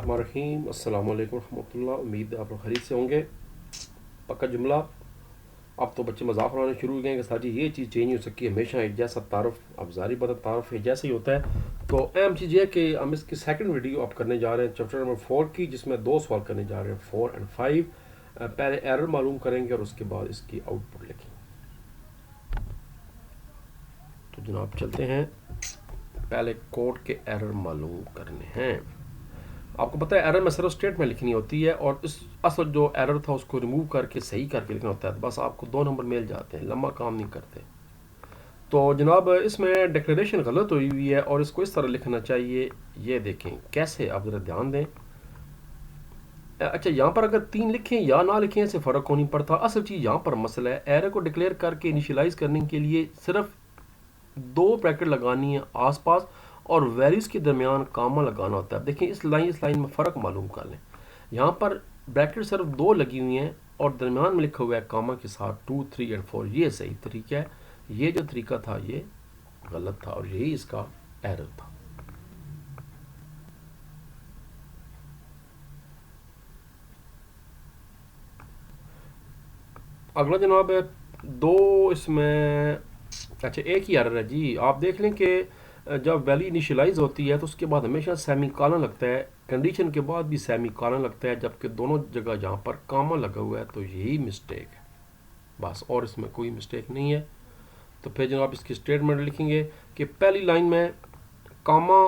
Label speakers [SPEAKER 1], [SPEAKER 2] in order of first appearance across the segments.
[SPEAKER 1] बिस्मिल्लाहिर्रहमानिर्रहीम। अस्सलाम वालेकुम रहमतुल्लाह। उम्मीद है आप लोग खैरियत से होंगे। पक्का जुमला। अब तो बच्चे मजाक उड़ाने शुरू हो गए कि साजी ये चीज़ चेंज हो सकती है, हमेशा एक जैसा तारफ़। अब जारी बात तारफ़ एक जैसा ही होता है। तो अहम चीज़ ये है कि हम इसकी सेकंड वीडियो आप करने जा रहे हैं चैप्टर नंबर 4 की, जिसमें 2 सवाल करने जा रहे हैं 4 और 5। पहले एरर मालूम करेंगे और उसके बाद इसकी आउटपुट लिखेंगे। तो जनाब चलते हैं, पहले कोड के एरर मालूम करने हैं। आपको पता है एरर में सिर्फ स्टेटमेंट लिखनी होती है और इस असल जो एरर था उसको रिमूव करके सही करके लिखना होता है। बस आपको 2 नंबर मिल जाते हैं, लंबा काम नहीं करते। तो जनाब इसमें डिक्लेरेशन गलत हुई हुई है और इसको इस तरह लिखना चाहिए। ये देखें कैसे, आप ज़रा ध्यान दें। अच्छा, यहाँ पर अगर 3 लिखें या ना लिखें इससे फ़र्क को नहीं पड़ता। असल चीज़ यहाँ पर मसला है, एरर को डिक्लेयर करके इनिशियलाइज करने के लिए सिर्फ 2 ब्रैकेट लगानी है आसपास और वैल्यूज़ के दरमियान कामा लगाना होता है। देखिए इस लाइन में फ़र्क मालूम कर लें। यहाँ पर ब्रैकेट सिर्फ 2 लगी हुई हैं और दरमियान में लिखा हुआ है कामा के साथ 2, 3 और 4। ये सही तरीका है। ये जो तरीका था ये गलत था और यही इसका एरर था। अगला जनाब है 2 इसमें। अच्छा, एक ही एरर है जी। आप देख लें कि जब वैल्यू इनिशियलाइज होती है तो उसके बाद हमेशा सेमी कॉलन लगता है, कंडीशन के बाद भी सेमी कॉलन लगता है, जबकि दोनों जगह जहाँ पर कामा लगा हुआ है तो यही मिस्टेक है बस, और इसमें कोई मिस्टेक नहीं है। तो फिर जनाब इसकी स्टेटमेंट लिखेंगे कि पहली लाइन में कामा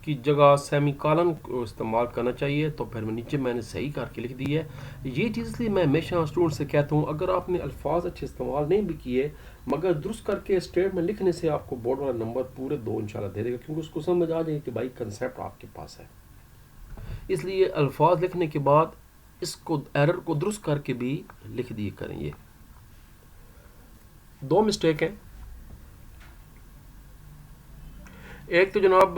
[SPEAKER 1] की जगह सेमी कॉलन को इस्तेमाल करना चाहिए। तो फिर नीचे मैंने सही करके लिख दी है। ये चीज़ इसलिए मैं हमेशा स्टूडेंट से कहता हूँ, अगर आपने अल्फाज अच्छे इस्तेमाल नहीं भी किए मगर दुरुस्त करके स्टेटमेंट लिखने से आपको बोर्ड वाला नंबर पूरे 2 इंशाल्लाह दे देगा, क्योंकि उसको समझ आ जाएगी कि भाई कंसेप्ट आपके पास है। इसलिए अल्फाज लिखने के बाद इसको एरर को दुरुस्त करके भी लिख दिए करें। ये 2 मिस्टेक हैं। एक तो जनाब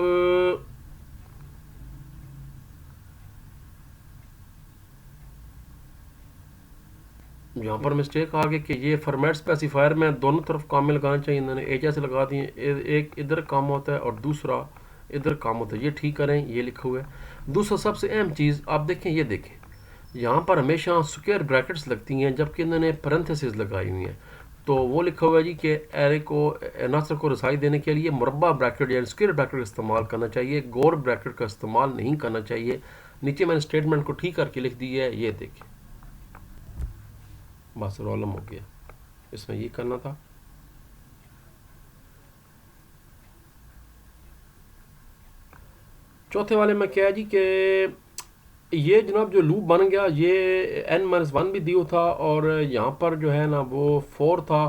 [SPEAKER 1] यहाँ पर मिस्टेक आ गई कि ये फॉर्मेट स्पेसिफायर में दोनों तरफ कामे लगाना चाहिए, इन्होंने एक जैसे लगा दिए। एक इधर काम होता है और दूसरा इधर काम होता है। ये ठीक करें, ये लिखा हुआ है। दूसरा सबसे अहम चीज़ आप देखें, ये देखें यहाँ पर हमेशा स्क्वायर ब्रैकेट्स लगती हैं जबकि इन्होंने पैरेंथेसिस लगाई हुई हैं। तो वो लिखा हुआ है जी कि एरे को अनासर को रसाई देने के लिए मुरब्बा ब्रैकेट या स्क्वायर ब्रैकेट का इस्तेमाल करना चाहिए, गोल ब्रैकेट का इस्तेमाल नहीं करना चाहिए। नीचे मैंने स्टेटमेंट को ठीक करके लिख दी है, ये देखें बस प्रॉब्लम हो गया। इसमें ये करना था। चौथे वाले में क्या है जी कि ये जनाब जो लूप बन गया ये n-1 भी दिया था और यहाँ पर जो है ना वो 4 था।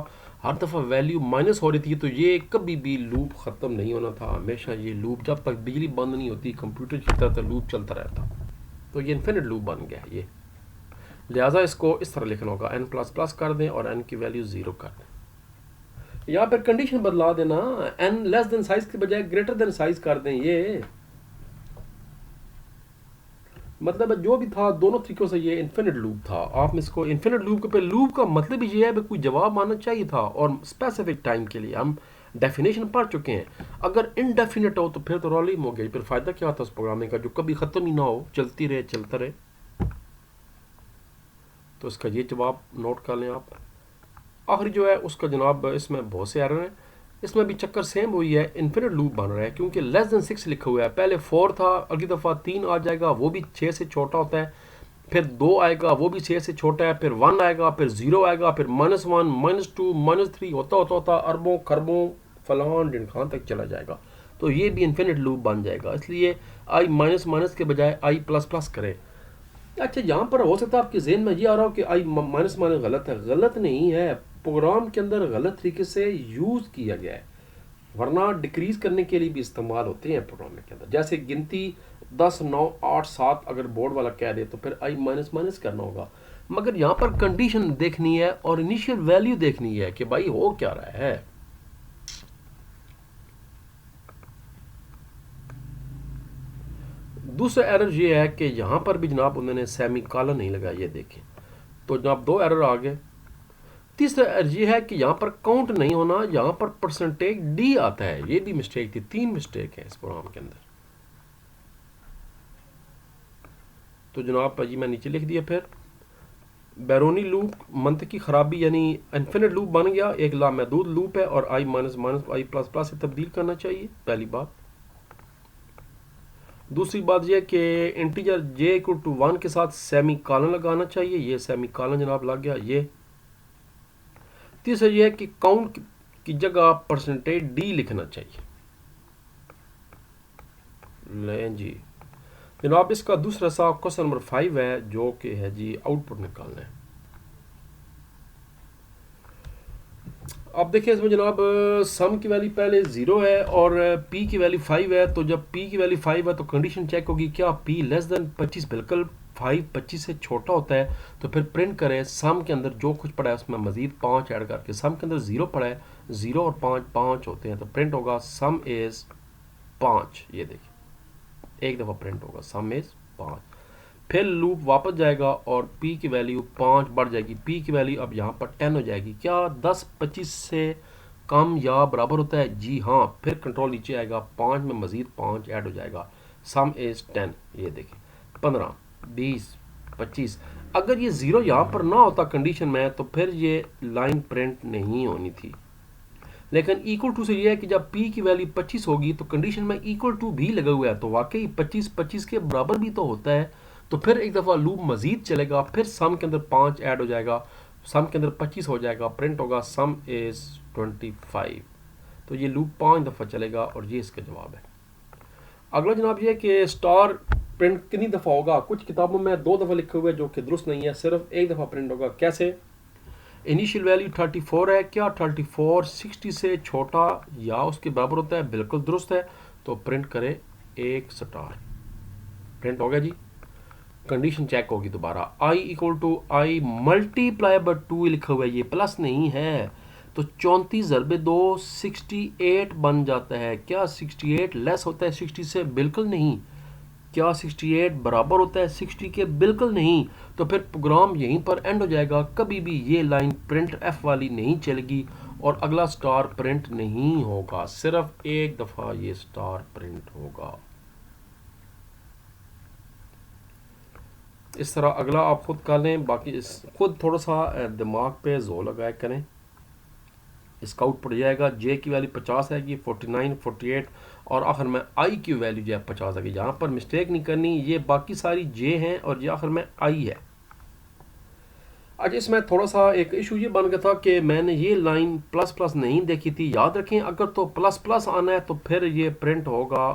[SPEAKER 1] हर दफ़ा वैल्यू माइनस हो रही थी, तो ये कभी भी लूप ख़त्म नहीं होना था। हमेशा ये लूप जब तक बिजली बंद नहीं होती कंप्यूटर चलता था, लूप चलता रहता। तो ये इन्फिनिट लूप बन गया ये। लिहाजा इसको इस तरह लिखना होगा, n++ कर दें और n की वैल्यू 0 कर दें। यहाँ पर कंडीशन बदला देना, n लेस देन साइज के बजाय ग्रेटर देन साइज कर दें। ये मतलब जो भी था दोनों तरीकों से ये इन्फिनिट लूप था। आप इसको इन्फिनिट लूप पे, लूप का मतलब ये है कोई जवाब आना चाहिए था और स्पेसिफिक टाइम के लिए। हम डेफिनेशन पढ़ चुके हैं। अगर इनडेफिनिट हो तो फिर तो रॉलिंग हो गई, फिर फ़ायदा क्या होता उस प्रोग्रामिंग का जो कभी ख़त्म ही ना हो, चलती रहे चलता रहे। तो इसका ये जवाब नोट कर लें आप। आखिरी जो है उसका जनाब इसमें बहुत से एरर हैं। इसमें भी चक्कर सेम हुई है, इन्फिनिट लूप बन रहा है क्योंकि लेस देन 6 लिखा हुआ है। पहले 4 था, अगली दफ़ा 3 आ जाएगा, वो भी 6 से छोटा होता है। फिर 2 आएगा, वो भी 6 से छोटा है। फिर 1 आएगा, फिर 0 आएगा, फिर -1, -2, -3 होता होता होता अरबों खरबों फलान जिनखान तक चला जाएगा। तो ये भी इन्फिनिट लूप बन जाएगा। इसलिए आई माइनस माइनस के बजाय आई प्लस प्लस करें। अच्छा, यहाँ पर हो सकता है आपके जहन में ये आ रहा हो कि आई माइनस माइनस गलत है। गलत नहीं है, प्रोग्राम के अंदर गलत तरीके से यूज़ किया गया है, वरना डिक्रीज करने के लिए भी इस्तेमाल होते हैं प्रोग्राम के अंदर। जैसे गिनती 10, 9, 8, 7 अगर बोर्ड वाला कह दे तो फिर आई माइनस माइनस करना होगा। मगर यहाँ पर कंडीशन देखनी है और इनिशियल वैल्यू देखनी है कि भाई हो क्या रहा है। दूसरा एरर ये है कि यहाँ पर भी जनाब उन्होंने सेमी कॉलन नहीं लगाया, ये देखें। तो जनाब 2 एरर आ गए। तीसरा एरर ये है कि यहाँ पर काउंट नहीं होना, यहाँ पर परसेंटेज डी आता है, ये भी मिस्टेक थी। 3 मिस्टेक है इस प्रोग्राम के अंदर। तो जनाब जी मैं नीचे लिख दिया। फिर बैरोनी लूप मंतकी ख़राबी यानी इन्फिनिट लूप बन गया, एक लामहदूद लूप है और आई माइनस माइनस आई प्लस प्लस से तब्दील करना चाहिए, पहली बात। दूसरी बात यह कि इंटीजर जे इक्वल टू 1 के साथ सेमी कॉलन लगाना चाहिए, ये सेमी कॉलन जनाब लग गया ये। तीसरा यह है कि काउंट की जगह परसेंटेज डी लिखना चाहिए। लें जी जनाब इसका दूसरा सा क्वेश्चन नंबर 5 है जो कि है जी आउटपुट निकालना है। अब देखिए इसमें जनाब सम की वैल्यू पहले 0 है और p की वैल्यू 5 है। तो जब p की वैल्यू 5 है तो कंडीशन चेक होगी क्या p लेस देन 25 बिल्कुल 5 25 से छोटा होता है। तो फिर प्रिंट करें सम के अंदर जो कुछ पड़ा है उसमें मजीद 5 ऐड करके। सम के अंदर 0 पड़ा है, 0 और 5 5 होते हैं, तो प्रिंट होगा सम इज़ 5। ये देखिए एक दफ़ा प्रिंट होगा सम इज़ 5। फिर लूप वापस जाएगा और p की वैल्यू 5 बढ़ जाएगी। p की वैल्यू अब यहाँ पर 10 हो जाएगी। क्या 10 25 से कम या बराबर होता है? जी हाँ। फिर कंट्रोल नीचे आएगा, 5 में मजीद 5 ऐड हो जाएगा, सम इज़ 10। ये देखिए 15 20 25। अगर ये 0 यहाँ पर ना होता कंडीशन में तो फिर ये लाइन प्रिंट नहीं होनी थी। लेकिन इक्वल टू से ये है कि जब p की वैल्यू 25 होगी तो कंडीशन में इक्वल टू भी लगा हुआ है, तो वाकई 25 25 के बराबर भी तो होता है। तो फिर एक दफ़ा लूप मजीद चलेगा, फिर सम के अंदर 5 ऐड हो जाएगा, सम के अंदर 25 हो जाएगा, प्रिंट होगा सम इज़ 25। तो ये लूप 5 दफ़ा चलेगा और ये इसका जवाब है। अगला जनाब ये कि स्टार प्रिंट कितनी दफ़ा होगा? कुछ किताबों में 2 दफ़ा लिखे हुए जो कि दुरुस्त नहीं है, सिर्फ एक दफ़ा प्रिंट होगा। कैसे? इनिशियल वैल्यू 34 है, क्या 34 60 से छोटा या उसके बराबर होता है? बिल्कुल दुरुस्त है। तो प्रिंट करें एक स्टार, प्रिंट हो गया जी। कंडीशन चेक होगी दोबारा, i equal to I multiply by 2 लिखा हुआ है, ये प्लस नहीं है। तो 34 ज़रबे 2 68 बन जाता है। क्या 68 लेस होता है 60 से? बिल्कुल नहीं। क्या 68 बराबर होता है 60 के? बिल्कुल नहीं। तो फिर प्रोग्राम यहीं पर एंड हो जाएगा, कभी भी ये लाइन प्रिंट एफ वाली नहीं चलेगी और अगला स्टार प्रिंट नहीं होगा, सिर्फ एक दफ़ा ये स्टार प्रिंट होगा। इस तरह अगला आप खुद कर लें, बाकी इस खुद थोड़ा सा दिमाग पे जोर लगाए करें। इसका आउटपुट जाएगा जे की वैल्यू 50 है, 49 48 और आखिर में आई की वैल्यू जो है 50 है। यहाँ पर मिस्टेक नहीं करनी, ये बाकी सारी जे हैं और ये आखिर में आई है। आज इसमें थोड़ा सा एक इशू ये बन गया था कि मैंने ये लाइन प्लस प्लस नहीं देखी थी। याद रखें अगर तो प्लस प्लस आना है तो फिर ये प्रिंट होगा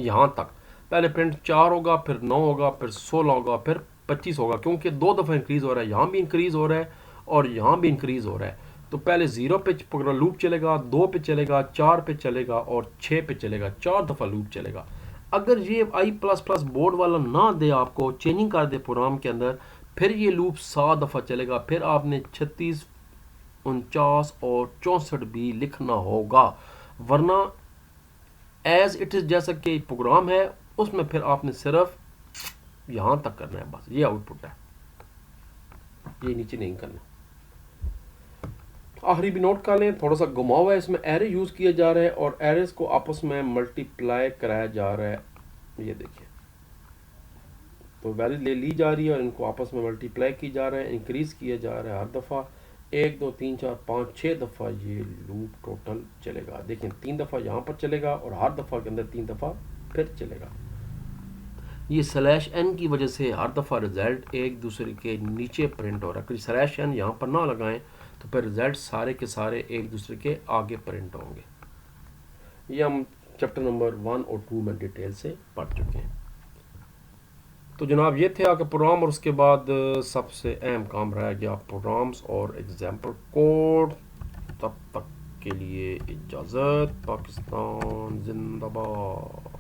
[SPEAKER 1] यहाँ तक, पहले प्रिंट 4 होगा, फिर 9 होगा, फिर 16 होगा, फिर 25 होगा, क्योंकि 2 दफ़ा इंक्रीज़ हो रहा है। यहाँ भी इंक्रीज़ हो रहा है और यहाँ भी इंक्रीज़ हो रहा है। तो पहले 0 पे लूप चलेगा, 2 पे चलेगा, 4 पे चलेगा और 6 पे चलेगा, 4 दफ़ा लूप चलेगा। अगर ये आई प्लस प्लस बोर्ड वाला ना दे, आपको चेंजिंग कर दे प्रोग्राम के अंदर, फिर ये लूप 7 दफ़ा चलेगा। फिर आपने 36 49 और 64 भी लिखना होगा, वरना एज इट इज़ जैसा कि प्रोग्राम है उसमें फिर आपने सिर्फ यहाँ तक करना है, बस ये आउटपुट है, ये नीचे नहीं करना। आखिरी भी नोट कर लें, थोड़ा सा घुमा हुआ है, इसमें एरे यूज़ किया जा रहा है और एरेस को आपस में मल्टीप्लाई कराया जा रहा है। ये देखिए, तो वैल्यू ले ली जा रही है और इनको आपस में मल्टीप्लाई की जा रहा है, इंक्रीज़ किया जा रहा है हर दफ़ा। 1 2 3 4 5 6 दफ़ा ये लूप टोटल चलेगा। देखें 3 दफ़ा यहाँ पर चलेगा और हर दफ़ा के अंदर 3 दफ़ा फिर चलेगा। ये स्लैश एन की वजह से हर दफ़ा रिजल्ट एक दूसरे के नीचे प्रिंट हो रहा है। क्योंकि स्लैश एन यहाँ पर ना लगाएं तो फिर रिजल्ट सारे के सारे एक दूसरे के आगे प्रिंट होंगे। ये हम चैप्टर नंबर 1 और 2 में डिटेल से पढ़ चुके हैं। तो जनाब ये थे आपके प्रोग्राम और उसके बाद सबसे अहम काम रह गया प्रोग्राम्स और एग्जाम्पल कोड। तब तक के लिए इजाज़त। पाकिस्तान जिंदाबाद।